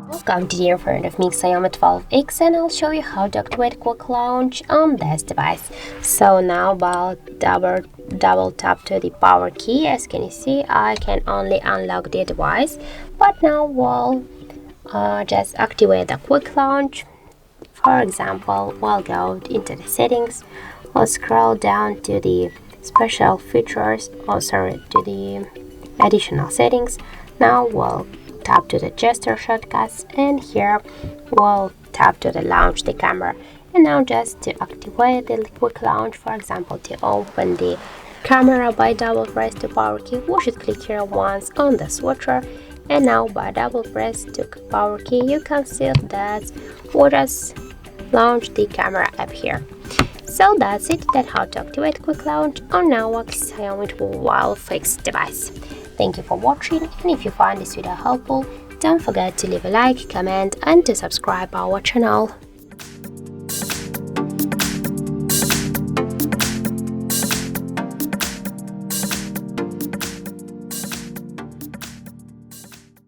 Welcome to the in front of me XIAOMI 12X, and I'll show you how to activate quick launch on this device. So now I'll double tap to the power key. As can you see, I can only unlock the device, but now we'll just activate the quick launch. For example, we'll go into the settings, we'll scroll down to the special features, to the additional settings. Now we'll tap to the gesture shortcuts, and here we'll tap to the launch the camera. And now just to activate the quick launch, for example, to open the camera by double press the power key, we should click here once on the switcher, and now by double press to power key you can see that we'll just launch the camera app here. So that's it, that's how to activate quick launch on our XIAOMI 12X device. Thank you for watching, and if you find this video helpful, don't forget to leave a like, comment and to subscribe our channel.